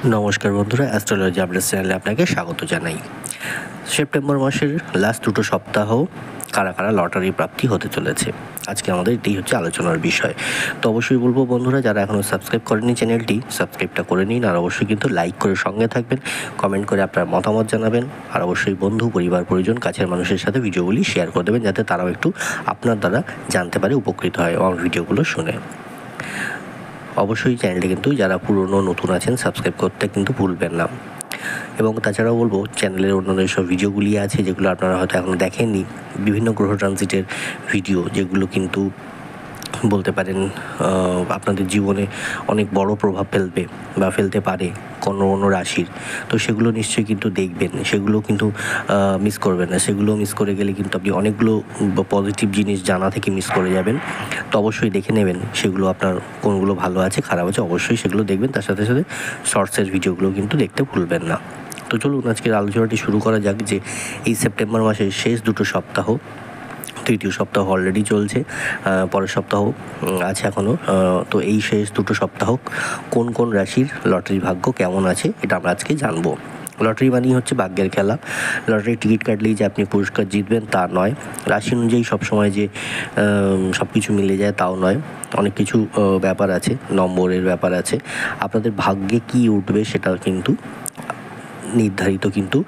নমস্কার বন্ধুরা, astrology update চ্যানেলে আপনাকে স্বাগত জানাই। সেপ্টেম্বর মাসের লাস্ট দুটো সপ্তাহ কারা কারা লটারি প্রাপ্তি হতে চলেছে, আজকে আমাদের এটাই হচ্ছে আলোচনার বিষয়। তো অবশ্যই বলবো বন্ধুরা, যারা এখনও সাবস্ক্রাইব করেনি চ্যানেলটি, সাবস্ক্রাইবটা করে নিন। আর অবশ্যই কিন্তু লাইক করে সঙ্গে থাকবেন, কমেন্ট করে আপনার মতামত জানাবেন। আর অবশ্যই বন্ধু, পরিবার, পরিজন, কাছের মানুষের সাথে ভিডিওগুলি শেয়ার করে দেবেন, যাতে তারাও একটু আপনার দ্বারা জানতে পারে, উপকৃত হয় আমার ভিডিওগুলো শুনে। অবশ্যই চ্যানেলটি কিন্তু যারা পুরনো নতুন আছেন সাবস্ক্রাইব করতে কিন্তু ভুলবেন না। এবং তাছাড়াও বলবো, চ্যানেলের অন্যান্য সব ভিডিওগুলি আছে যেগুলো আপনারা হয়তো এখনও দেখেননি, বিভিন্ন গ্রহ ট্রানজিটের ভিডিও, যেগুলো কিন্তু বলতে পারেন আপনাদের জীবনে অনেক বড় প্রভাব ফেলবে বা ফেলতে পারে কোনো অন্য রাশির। তো সেগুলো নিশ্চয়ই কিন্তু দেখবেন, সেগুলো কিন্তু মিস করবেন না। সেগুলো মিস করে গেলে কিন্তু আপনি অনেকগুলো পজিটিভ জিনিস জানা থেকে মিস করে যাবেন। তো অবশ্যই দেখে নেবেন সেগুলো আপনার কোনগুলো ভালো আছে, খারাপ আছে, অবশ্যই সেগুলো দেখবেন। তার সাথে সাথে শর্টসের ভিডিওগুলো কিন্তু দেখতে ভুলবেন না। তো চলুন আজকের আলোচনাটি শুরু করা যাক, যে এই সেপ্টেম্বর মাসের শেষ দুটো সপ্তাহ, তৃতীয় সপ্তাহ অলরেডি চলছে, পরের সপ্তাহ আছে এখনও। তো এই শেষ দুটো সপ্তাহ কোন কোন রাশির লটারি ভাগ্য কেমন আছে, এটা আমরা আজকে জানবো। লটারি মানেই হচ্ছে ভাগ্যের খেলা। লটারি টিকিট কাটলেই যে আপনি পুরস্কার জিতবেন তা নয়। রাশি অনুযায়ী সবসময় যে সব কিছু মিলে যায় তাও নয়। অনেক কিছু ব্যাপার আছে, নম্বরের ব্যাপার আছে। আপনাদের ভাগ্যে কী উঠবে সেটা কিন্তু নির্ধারিত, কিন্তু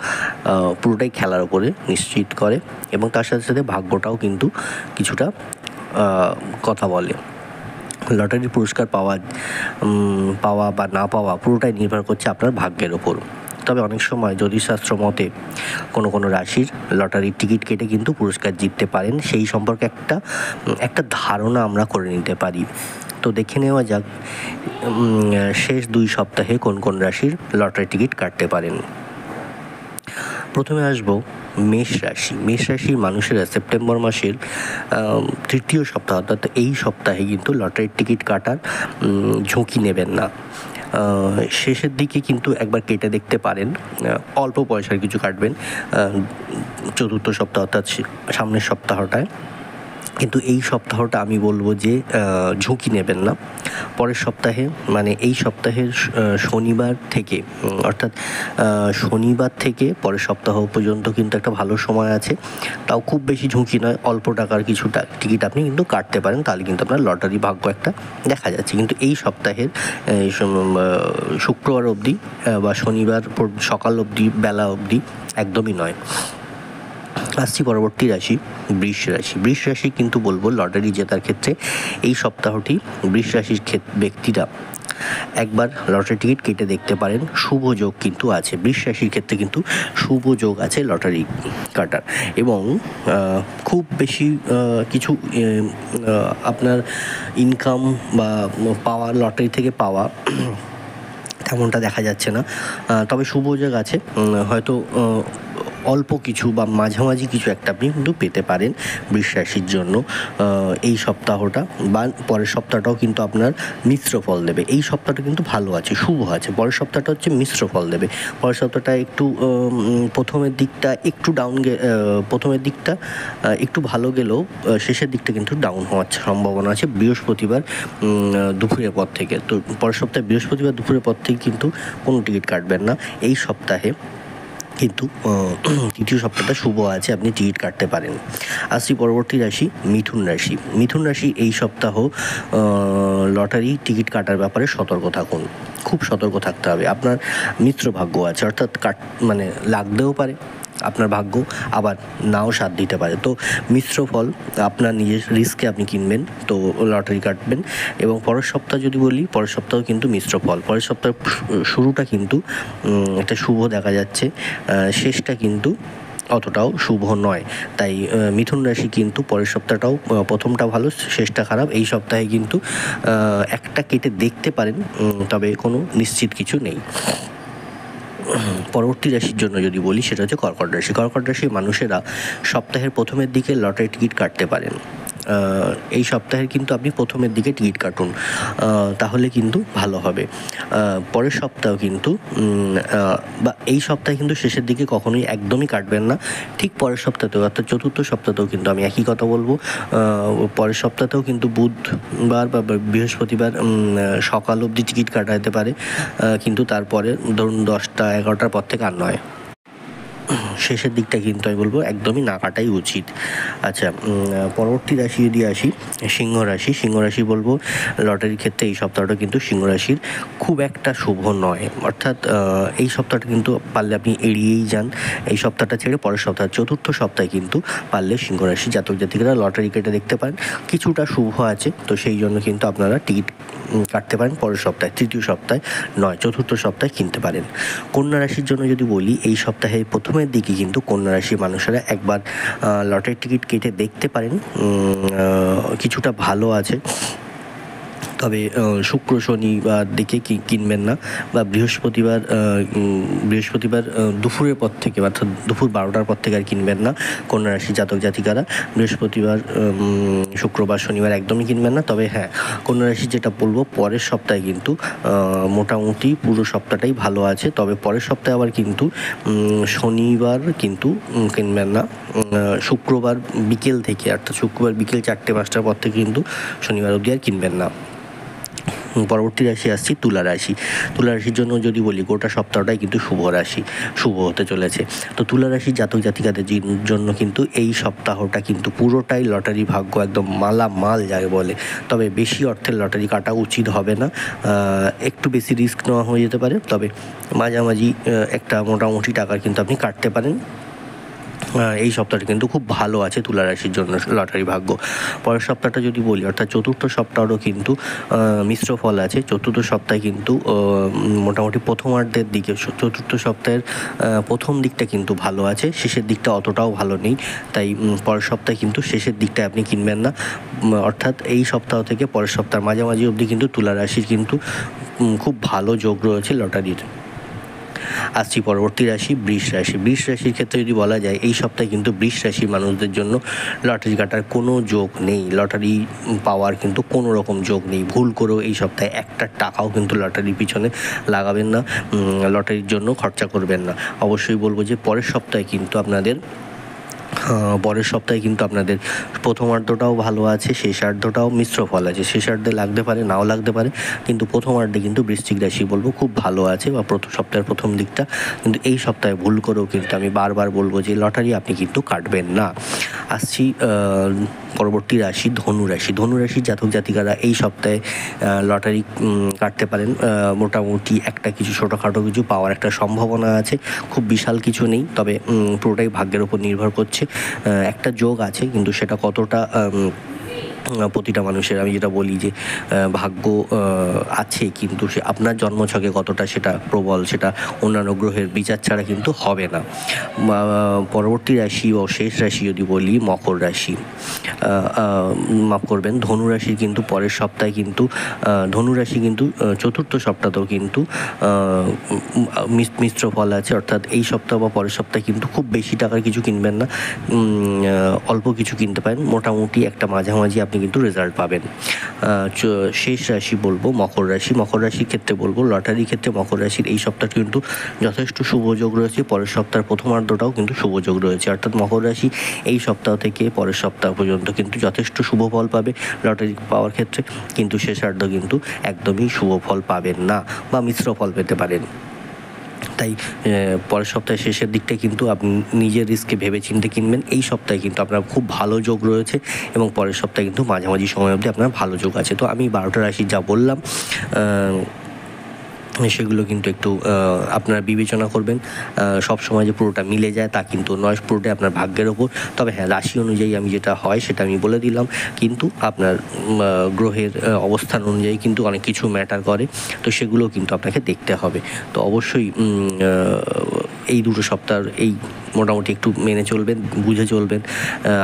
পুরোটাই খেলার উপরে নিশ্চিত করে। এবং তার সাথে সাথে ভাগ্যটাও কিন্তু কিছুটা কথা বলে। লটারির পুরস্কার পাওয়া বা না পাওয়া পুরোটাই নির্ভর করছে আপনার ভাগ্যের ওপর। তবে অনেক সময় জ্যোতিষশাস্ত্র মতে কোনো রাশির লটারির টিকিট কেটে কিন্তু পুরস্কার জিততে পারেন, সেই সম্পর্কে একটা ধারণা আমরা করে নিতে পারি। তো দেখে নেওয়া যাক শেষ দুই সপ্তাহে কোন কোন রাশির লটারি টিকিট কাটতে পারেন। প্রথমে আসবো মেষ রাশি। মেষ রাশির মানুষেরা সেপ্টেম্বর মাসের তৃতীয় সপ্তাহ, অর্থাৎ এই সপ্তাহে কিন্তু লটারির টিকিট কাটার ঝুঁকি নেবেন না। শেষের দিকে কিন্তু একবার কেটে দেখতে পারেন, অল্প পয়সার কিছু কাটবেন চতুর্থ সপ্তাহ, অর্থাৎ সামনের সপ্তাহটায়। কিন্তু এই সপ্তাহটা আমি বলবো যে ঝুঁকি নেবেন না। পরের সপ্তাহে, মানে এই সপ্তাহের শনিবার থেকে, অর্থাৎ শনিবার থেকে পরের সপ্তাহ পর্যন্ত কিন্তু একটা ভালো সময় আছে। তাও খুব বেশি ঝুঁকি নয়, অল্প টাকার কিছুটা টিকিট আপনি কিন্তু কাটতে পারেন, তাহলে কিন্তু আপনার লটারি ভাগ্য একটা দেখা যাচ্ছে। কিন্তু এই সপ্তাহের শুক্রবার অবধি বা শনিবার সকাল অবধি, বেলা অবধি একদমই নয়। আসছি পরবর্তী রাশি, বৃষ রাশি। বৃষ রাশি কিন্তু বলবো লটারি জেতার ক্ষেত্রে এই সপ্তাহটি বৃষ রাশির ব্যক্তিরা একবার লটারি টিকিট কেটে দেখতে পারেন। শুভ যোগ কিন্তু আছে বৃষ রাশির ক্ষেত্রে, কিন্তু শুভ যোগ আছে লটারি কাটার। এবং খুব বেশি কিছু আপনার ইনকাম বা পাওয়া, লটারি থেকে পাওয়া তেমনটা দেখা যাচ্ছে না। তবে শুভ যোগ আছে, হয়তো অল্প কিছু বা মাঝামাঝি কিছু একটা আপনি কিন্তু পেতে পারেন বৃষ রাশির জন্য। এই সপ্তাহটা বা পরের সপ্তাহটাও কিন্তু আপনার মিশ্র ফল দেবে। এই সপ্তাহটা কিন্তু ভালো আছে, শুভ আছে। পরের সপ্তাহটা হচ্ছে মিশ্র ফল দেবে। পরের সপ্তাহটা একটু প্রথমের দিকটা একটু ভালো গেলেও শেষের দিকটা কিন্তু ডাউন হওয়ার সম্ভাবনা আছে বৃহস্পতিবার দুপুরের পর থেকে। তো পরের সপ্তাহে বৃহস্পতিবার দুপুরের পর থেকে কিন্তু কোনো টিকিট কাটবেন না। এই সপ্তাহে কিন্তু তৃতীয় সপ্তাহটা শুভ আছে, আপনি টিকিট কাটতে পারেন। আসছি পরবর্তী রাশি, মিথুন রাশি। মিথুন রাশি এই সপ্তাহ লটারি টিকিট কাটার ব্যাপারে সতর্ক থাকুন, খুব সতর্ক থাকতে হবে। আপনার মিশ্র ভাগ্য আছে, অর্থাৎ লাগতেও পারে আপনার ভাগ্য, আবার নাও সাথ দিতে পারে। তো মিশ্র ফল, আপনার নিজের রিস্কে আপনি কিনবেন, তো লটারি কাটবেন। এবং পরের সপ্তাহ যদি বলি, পরের সপ্তাহ কিন্তু মিশ্র ফল। পরের সপ্তাহ শুরুটা কিন্তু একটা শুভ দেখা যাচ্ছে, শেষটা কিন্তু অতটাও শুভ নয়। তাই মিথুন রাশি কিন্তু পরের সপ্তাহটাও, প্রথমটা ভালো শেষটা খারাপ। এই সপ্তাহে কিন্তু একটা কেটে দেখতে পারেন, তবে কোনো নিশ্চিত কিছু নেই। পরবর্তী রাশির জন্য যদি বলি, সেটা হচ্ছে কর্কট রাশি। কর্কট রাশির মানুষেরা সপ্তাহের প্রথমের দিকে লটারি টিকিট কাটতে পারেন। এই সপ্তাহের কিন্তু আপনি প্রথমের দিকে টিকিট কাটুন, তাহলে কিন্তু ভালো হবে। পরের সপ্তাহ কিন্তু বা এই সপ্তাহে কিন্তু শেষের দিকে কখনোই একদমই কাটবেন না। ঠিক পরের সপ্তাহতেও অর্থাৎ চতুর্থ সপ্তাহতেও কিন্তু আমি একই কথা বলবো। পরের সপ্তাহতেও কিন্তু বুধবার বা বৃহস্পতিবার সকাল অবধি টিকিট কাটা যেতে পারে, কিন্তু তারপরে ধরুন 10টা-11টার পর থেকে আর নয়। শেষের দিকটা কিন্তু আমি বলবো একদমই না কাটাই উচিত। আচ্ছা, পরবর্তী রাশি যদি আসি, সিংহ রাশি। সিংহ রাশি বলবো লটারির ক্ষেত্রে এই সপ্তাহটা কিন্তু সিংহ রাশির খুব একটা শুভ নয়। অর্থাৎ এই সপ্তাহটা কিন্তু পারলে আপনি এড়িয়েই যান। এই সপ্তাহটা ছেড়ে পরের সপ্তাহ চতুর্থ সপ্তাহে কিন্তু পারলে সিংহ রাশি জাতক জাতিকারা লটারি কেটে দেখতে পারেন। কিছুটা শুভ আছে, তো সেই জন্য কিন্তু আপনারা টিকিট কাটতে পারেন পরের সপ্তাহে, তৃতীয় সপ্তাহে নয়, চতুর্থ সপ্তাহে কিনতে পারেন। কন্যা রাশির জন্য যদি বলি, এই সপ্তাহে প্রথমের দিকে কিন্তু কন্যা রাশির মানুষেরা একবার লটারির টিকিট কেটে দেখতে পারেন, কিছুটা ভালো আছে। তবে শুক্র শনিবার দিকে কিনবেন না, বা বৃহস্পতিবার দুপুরের পর থেকে, অর্থাৎ দুপুর 12টার পর থেকে আর কিনবেন না কন্যা রাশি জাতক জাতিকারা। বৃহস্পতিবার, শুক্রবার, শনিবার একদমই কিনবেন না। তবে হ্যাঁ, কন্যা রাশি যেটা বলবো, পরের সপ্তাহে কিন্তু মোটামুটি পুরো সপ্তাহটাই ভালো আছে। তবে পরের সপ্তাহে আবার কিন্তু শনিবার কিন্তু কিনবেন না। শুক্রবার বিকেল থেকে, অর্থাৎ শুক্রবার বিকেল 4টে-5টার পর থেকে কিন্তু শনিবার অবধি আর কিনবেন না। পরবর্তী রাশি আসছি তুলা রাশি। তুলা রাশির জন্য যদি বলি, গোটা সপ্তাহটাই কিন্তু শুভ হতে চলেছে। তো তুলা রাশির জাতক জাতিকাদের জন্য কিন্তু এই সপ্তাহটা কিন্তু পুরোটাই লটারি ভাগ্য, একদম মালামাল যাকে বলে। তবে বেশি অর্থের লটারি কাটা উচিত হবে না, একটু বেশি রিস্ক নেওয়া হয়ে যেতে পারে। তবে মাঝামাঝি একটা মোটামুটি টাকার কিন্তু আপনি কাটতে পারেন। এই সপ্তাহটা কিন্তু খুব ভালো আছে তুলা রাশির জন্য লটারি ভাগ্য। পরের সপ্তাহটা যদি বলি, অর্থাৎ চতুর্থ সপ্তাহও কিন্তু মিশ্র ফল আছে। চতুর্থ সপ্তাহে কিন্তু মোটামুটি প্রথমার্ধের দিকে, চতুর্থ সপ্তাহের প্রথম দিকটা কিন্তু ভালো আছে, শেষের দিকটা অতটাও ভালো নেই। তাই পরের সপ্তাহে কিন্তু শেষের দিকটা আপনি কিনবেন না। অর্থাৎ এই সপ্তাহ থেকে পরের সপ্তাহের মাঝামাঝি অবধি কিন্তু তুলা রাশির কিন্তু খুব ভালো যোগ রয়েছে লটারির। আসছি পরবর্তী রাশি বৃষ রাশি। বৃষ রাশির ক্ষেত্রে যদি বলা যায়, এই সপ্তাহে কিন্তু বৃষ রাশির মানুষদের জন্য লটারি কাটার কোনো যোগ নেই, লটারি পাওয়ার কিন্তু কোনো রকম যোগ নেই। ভুল করেও এই সপ্তাহে একটা টাকাও কিন্তু লটারির পিছনে লাগাবেন না, লটারির জন্য খরচা করবেন না। অবশ্যই বলবো যে পরের সপ্তাহে কিন্তু আপনাদের প্রথমার্ধটাও ভালো আছে, শেষার্ধটাও মিশ্র ফল আছে। শেষার্ধে লাগতে পারে, নাও লাগতে পারে, কিন্তু প্রথমার্ধে কিন্তু বৃশ্চিক রাশি বলবো খুব ভালো আছে, বা সপ্তাহের প্রথম দিকটা। কিন্তু এই সপ্তাহে ভুল করেও কিন্তু আমি বারবার বলবো যে লটারি আপনি কিন্তু কাটবেন না। আসছি পরবর্তী রাশি ধনু রাশি। ধনু রাশির জাতক জাতিকারা এই সপ্তাহে লটারি কাটতে পারেন। মোটামুটি একটা কিছু ছোটোখাটো কিছু পাওয়ার একটা সম্ভাবনা আছে, খুব বিশাল কিছু নেই, তবে পুরোটাই ভাগ্যের উপর নির্ভর করছে। একটা যোগ আছে, কিন্তু সেটা কতটা প্রতিটা মানুষের, আমি যেটা বলি যে ভাগ্য আছে, কিন্তু সে আপনার জন্মছকে কতটা সেটা প্রবল, সেটা অন্যান্য গ্রহের বিচার ছাড়া কিন্তু হবে না। পরবর্তী রাশি ও শেষ রাশি যদি বলি, মকর রাশি। মাফ করবেন, ধনু রাশির কিন্তু পরের সপ্তাহে কিন্তু ধনু রাশি কিন্তু চতুর্থ সপ্তাহতেও কিন্তু মিশ্র ফল আছে। অর্থাৎ এই সপ্তাহ বা পরের সপ্তাহে কিন্তু খুব বেশি টাকার কিছু কিনবেন না, অল্প কিছু কিনতে পারেন। মোটামুটি একটা মাঝামাঝি আপনি কিন্তু রেজাল্ট পাবেন। শেষ রাশি বলবো মকর রাশি। মকর রাশির ক্ষেত্রে বলবো, লটারির ক্ষেত্রে মকর রাশির এই সপ্তাহ কিন্তু যথেষ্ট শুভযোগ রয়েছে। পরের সপ্তাহের প্রথমার্ধটাও কিন্তু শুভযোগ রয়েছে। অর্থাৎ মকর রাশি এই সপ্তাহ থেকে পরের সপ্তাহ পর্যন্ত কিন্তু যথেষ্ট শুভ ফল পাবে লটারি পাওয়ার ক্ষেত্রে, কিন্তু শেষার্ধ কিন্তু একদমই শুভ ফল পাবেন না, বা মিশ্র ফল পেতে পারেন। তাই পরের সপ্তাহের শেষের দিকটায় কিন্তু আপনি নিজের রিস্কে ভেবেচিন্তে কিনবেন। এই সপ্তাহে কিন্তু আপনার খুব ভালো যোগ রয়েছে, এবং পরের সপ্তাহে কিন্তু মাঝামাঝি সময় অবধি আপনার ভালো যোগ আছে। তো আমি 12টা রাশি যা বললাম সেগুলো কিন্তু একটু আপনারা বিবেচনা করবেন। সব সময় যে পুরোটা মিলে যায় তা কিন্তু নয়, পুরোটাই আপনার ভাগ্যের ওপর। তবে হ্যাঁ, রাশি অনুযায়ী আমি যেটা হয় সেটা আমি বলে দিলাম, কিন্তু আপনার গ্রহের অবস্থান অনুযায়ী কিন্তু অনেক কিছু ম্যাটার করে, তো সেগুলো কিন্তু আপনাকে দেখতে হবে। তো অবশ্যই এই দুটো সপ্তাহ এই মোটামুটি একটু মেনে চলবেন, বুঝে চলবেন।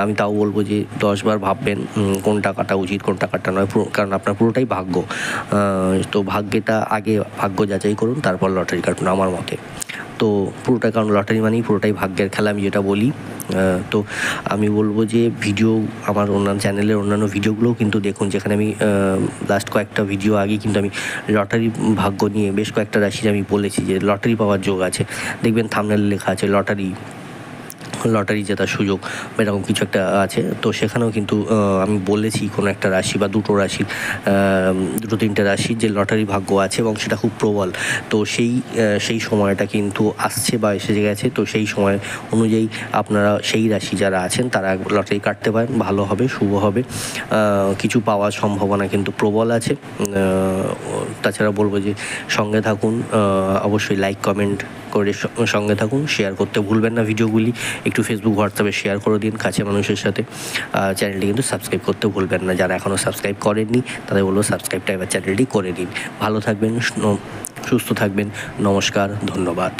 আমি তাও বলবো যে 10 বার ভাববেন কোনটা কাটা উচিত, কোনটা কাটা নয়, কারণ আপনার পুরোটাই ভাগ্য। তো ভাগ্যটা আগে, ভাগ্য যাচাই করুন, তারপর লটারি কাটুন আমার মতে। তো পুরোটা, কারণ লটারি মানেই পুরোটাই ভাগ্যের খেলা, আমি যেটা বলি। তো আমি বলবো যে ভিডিও, আমার অন্যান্য চ্যানেলের অন্যান্য ভিডিওগুলোও কিন্তু দেখুন, যেখানে আমি লাস্ট কয়েকটা ভিডিও আগে কিন্তু আমি লটারি ভাগ্য নিয়ে বেশ কয়েকটা রাশির আমি বলেছি যে লটারি পাওয়ার যোগ আছে। দেখবেন থাম্বনেলে লেখা আছে লটারি জেতার সুযোগ, এরকম কিছু একটা আছে। তো সেখানেও কিন্তু আমি বলেছি কোনো একটা রাশি বা দুটো তিনটে রাশির যে লটারি ভাগ্য আছে এবং সেটা খুব প্রবল। তো সেই সময়টা কিন্তু আসছে বা এসে গেছে। তো সেই সময় অনুযায়ী আপনারা সেই রাশি যারা আছেন তারা লটারি কাটতে পারেন, ভালো হবে, শুভ হবে, কিছু পাওয়ার সম্ভাবনা কিন্তু প্রবল আছে। তাছাড়া বলবো যে সঙ্গে থাকুন, অবশ্যই লাইক কমেন্ট করে সঙ্গে থাকুন, শেয়ার করতে ভুলবেন না ভিডিওগুলি, একটু ফেসবুক হোয়াটসঅ্যাপে শেয়ার করে দিন কাছে মানুষের সাথে। চ্যানেলটি কিন্তু সাবস্ক্রাইব করতে ভুলবেন না, যারা এখনও সাবস্ক্রাইব করেননি তাদের বলবো সাবস্ক্রাইবটা এবার চ্যানেলটি করে দিন। ভালো থাকবেন, সুস্থ থাকবেন, নমস্কার, ধন্যবাদ।